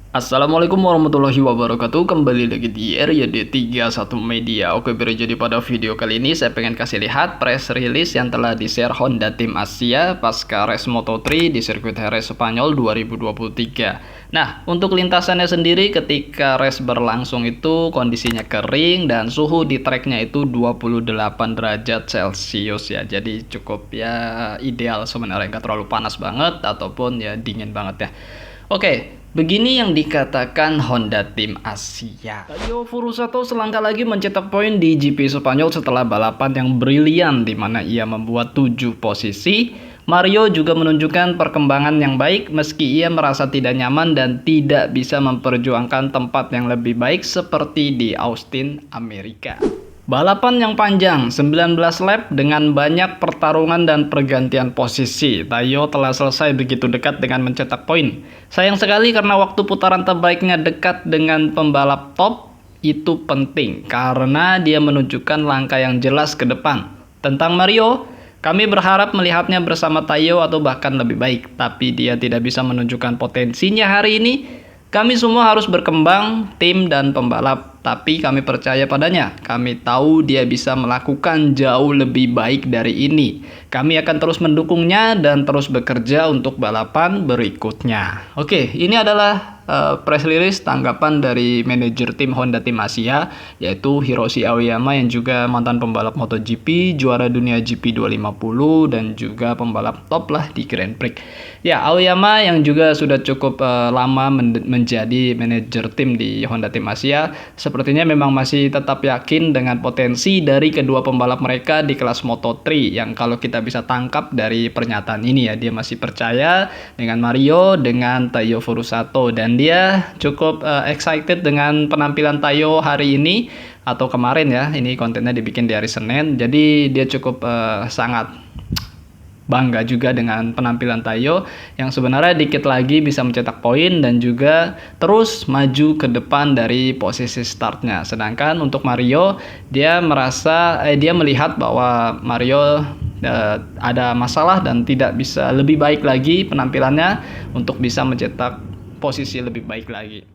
Assalamualaikum warahmatullahi wabarakatuh. Kembali lagi di RYD31 Media. Oke bro, jadi pada video kali ini saya pengen kasih lihat press release yang telah di-share Honda Team Asia pasca race Moto3 di sirkuit Jerez Spanyol 2023. Nah, untuk lintasannya sendiri ketika race berlangsung itu kondisinya kering dan suhu di tracknya itu 28 derajat Celcius ya. Jadi cukup ya ideal sebenarnya, nggak terlalu panas banget ataupun ya dingin banget ya. Oke, begini yang dikatakan Honda Team Asia. Taiyo Furusato selangkah lagi mencetak poin di GP Spanyol setelah balapan yang brilian di mana ia membuat 7 posisi. Mario juga menunjukkan perkembangan yang baik meski ia merasa tidak nyaman dan tidak bisa memperjuangkan tempat yang lebih baik seperti di Austin, Amerika. Balapan yang panjang, 19 lap dengan banyak pertarungan dan pergantian posisi. Taiyo telah selesai begitu dekat dengan mencetak poin. Sayang sekali karena waktu putaran terbaiknya dekat dengan pembalap top. Itu penting karena dia menunjukkan langkah yang jelas ke depan. Tentang Mario, kami berharap melihatnya bersama Taiyo atau bahkan lebih baik. Tapi dia tidak bisa menunjukkan potensinya hari ini. Kami semua harus berkembang, tim dan pembalap, tapi kami percaya padanya. Kami tahu dia bisa melakukan jauh lebih baik dari ini. Kami akan terus mendukungnya dan terus bekerja untuk balapan berikutnya. Oke, ini adalah press release tanggapan dari manajer tim Honda Team Asia, yaitu Hiroshi Aoyama yang juga mantan pembalap MotoGP, juara dunia GP 250, dan juga pembalap top lah di Grand Prix. Ya, Aoyama yang juga sudah cukup lama menjadi manajer tim di Honda Team Asia, sepertinya memang masih tetap yakin dengan potensi dari kedua pembalap mereka di kelas Moto3 yang kalau kita bisa tangkap dari pernyataan ini ya, dia masih percaya dengan Mario, dengan Taiyo Furusato, dan dia cukup excited dengan penampilan Taiyo hari ini atau kemarin ya, ini kontennya dibikin di hari Senin, jadi dia cukup sangat bangga juga dengan penampilan Taiyo yang sebenarnya dikit lagi bisa mencetak poin dan juga terus maju ke depan dari posisi startnya. Sedangkan untuk Mario, dia melihat bahwa Mario ada masalah dan tidak bisa lebih baik lagi penampilannya untuk bisa mencetak posisi lebih baik lagi.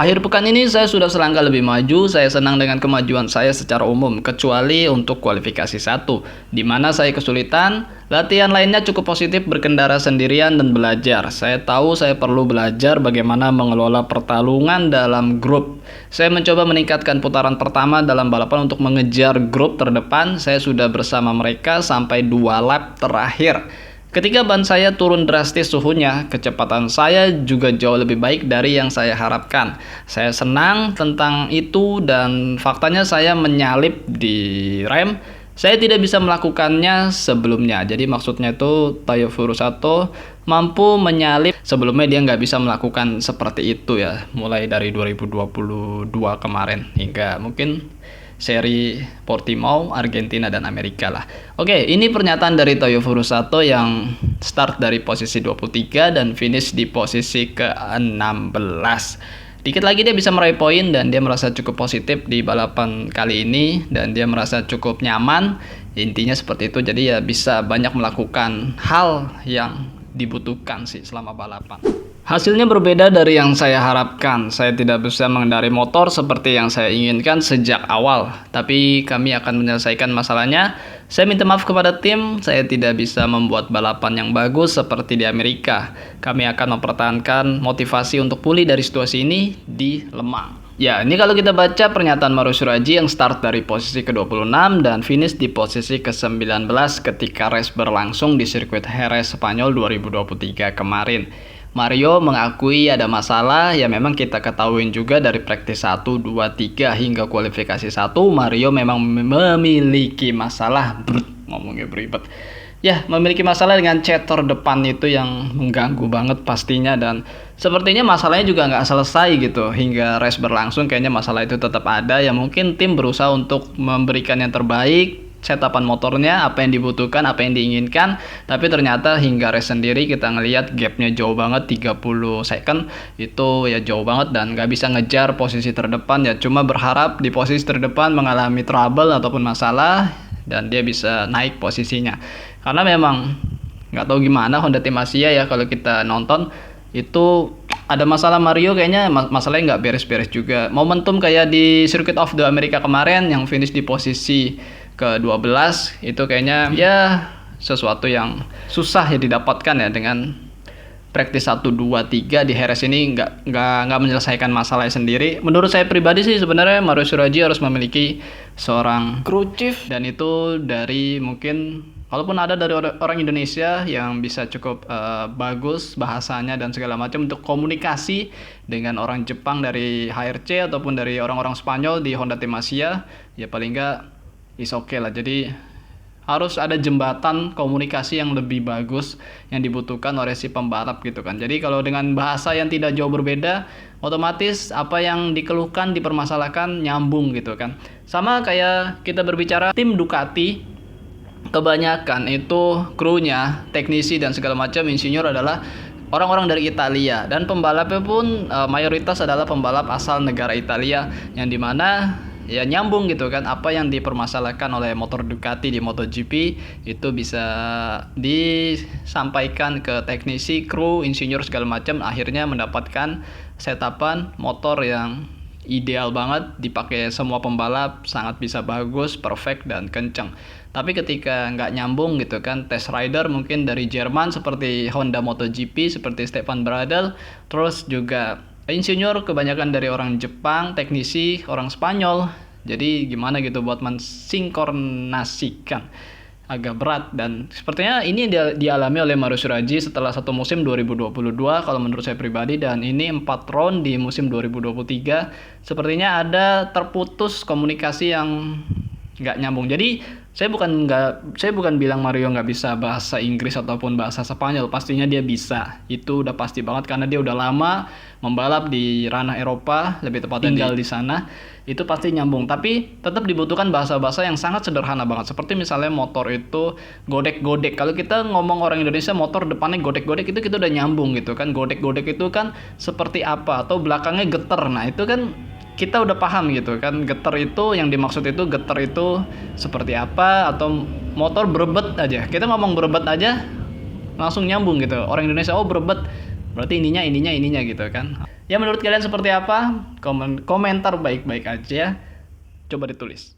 Akhir pekan ini saya sudah selangkah lebih maju. Saya senang dengan kemajuan saya secara umum, kecuali untuk kualifikasi 1, di mana saya kesulitan. Latihan lainnya cukup positif, berkendara sendirian dan belajar. Saya tahu saya perlu belajar bagaimana mengelola pertarungan dalam grup. Saya mencoba meningkatkan putaran pertama dalam balapan untuk mengejar grup terdepan. Saya sudah bersama mereka sampai 2 lap terakhir. Ketika ban saya turun drastis suhunya, kecepatan saya juga jauh lebih baik dari yang saya harapkan. Saya senang tentang itu dan faktanya saya menyalip di rem. Saya tidak bisa melakukannya sebelumnya. Jadi maksudnya itu Taiyo Furusato mampu menyalip. Sebelumnya dia nggak bisa melakukan seperti itu ya. Mulai dari 2022 kemarin hingga mungkin seri Portimao, Argentina, dan Amerika lah. Oke, ini pernyataan dari Taiyo Furusato yang start dari posisi 23 dan finish di posisi ke-16. Dikit lagi dia bisa meraih poin dan dia merasa cukup positif di balapan kali ini dan dia merasa cukup nyaman. Intinya seperti itu, jadi ya bisa banyak melakukan hal yang dibutuhkan sih selama balapan. Hasilnya berbeda dari yang saya harapkan. Saya tidak bisa mengendari motor seperti yang saya inginkan sejak awal. Tapi kami akan menyelesaikan masalahnya. Saya minta maaf kepada tim, saya tidak bisa membuat balapan yang bagus seperti di Amerika. Kami akan mempertahankan motivasi untuk pulih dari situasi ini di Le Mans. Ya, ini kalau kita baca pernyataan Mario Shiraji yang start dari posisi ke-26 dan finish di posisi ke-19 ketika race berlangsung di sirkuit Jerez Spanyol 2023 kemarin. Mario mengakui ada masalah, ya memang kita ketahui juga dari praktis 1, 2, 3 hingga kualifikasi 1, Mario memang memiliki masalah, ngomongnya beribet. Ya, memiliki masalah dengan cetor depan itu yang mengganggu banget pastinya dan sepertinya masalahnya juga nggak selesai gitu. Hingga race berlangsung kayaknya masalah itu tetap ada, ya mungkin tim berusaha untuk memberikan yang terbaik, setapan motornya, apa yang dibutuhkan, apa yang diinginkan, tapi ternyata hingga race sendiri kita ngelihat gapnya jauh banget, 30 second itu ya jauh banget dan nggak bisa ngejar posisi terdepan. Ya cuma berharap di posisi terdepan mengalami trouble ataupun masalah dan dia bisa naik posisinya, karena memang nggak tahu gimana Honda Team Asia ya, kalau kita nonton itu ada masalah Mario kayaknya masalahnya nggak beres-beres juga. Momentum kayak di Circuit of the America kemarin yang finish di posisi ke-12 itu kayaknya ya sesuatu yang susah ya didapatkan ya dengan practice 1, 2, 3 di Heres ini nggak menyelesaikan masalahnya sendiri. Menurut saya pribadi sih sebenarnya Mario Shiraji harus memiliki seorang crew chief, dan itu dari mungkin kalaupun ada dari orang Indonesia yang bisa cukup bagus bahasanya dan segala macam untuk komunikasi dengan orang Jepang dari HRC ataupun dari orang-orang Spanyol di Honda Team Asia, ya paling nggak is okay lah. Jadi harus ada jembatan komunikasi yang lebih bagus yang dibutuhkan oleh si pembalap gitu kan. Jadi kalau dengan bahasa yang tidak jauh berbeda, otomatis apa yang dikeluhkan, dipermasalahkan nyambung gitu kan. Sama kayak kita berbicara tim Ducati, kebanyakan itu krunya, teknisi dan segala macam insinyur adalah orang-orang dari Italia, dan pembalapnya pun mayoritas adalah pembalap asal negara Italia, yang dimana ya nyambung gitu kan, apa yang dipermasalahkan oleh motor Ducati di MotoGP itu bisa disampaikan ke teknisi, kru, insinyur segala macam, akhirnya mendapatkan setapan motor yang ideal banget dipakai semua pembalap, sangat bisa bagus, perfect dan kenceng. Tapi ketika nggak nyambung gitu kan, test rider mungkin dari Jerman seperti Honda MotoGP seperti Stefan Bradl, terus juga insinyur kebanyakan dari orang Jepang, teknisi orang Spanyol. Jadi gimana gitu buat mensinkronasikan, agak berat. Dan sepertinya ini dialami oleh Mario Shiraji setelah satu musim 2022 kalau menurut saya pribadi, dan ini 4 round di musim 2023 sepertinya ada terputus komunikasi yang nggak nyambung. Jadi saya bukan bilang Mario nggak bisa bahasa Inggris ataupun bahasa Spanyol, pastinya dia bisa, itu udah pasti banget karena dia udah lama membalap di ranah Eropa, lebih tepatnya tinggal di sana, itu pasti nyambung. Tapi tetap dibutuhkan bahasa-bahasa yang sangat sederhana banget, seperti misalnya motor itu godek-godek. Kalau kita ngomong orang Indonesia motor depannya godek-godek, itu kita udah nyambung gitu kan. Godek-godek itu kan seperti apa, atau belakangnya geter, nah itu kan kita udah paham gitu kan, getar itu yang dimaksud itu, getar itu seperti apa, atau motor berebet aja, kita ngomong berebet aja langsung nyambung gitu, orang Indonesia oh berebet berarti ininya gitu kan. Ya menurut kalian seperti apa? Komentar baik-baik aja, coba ditulis.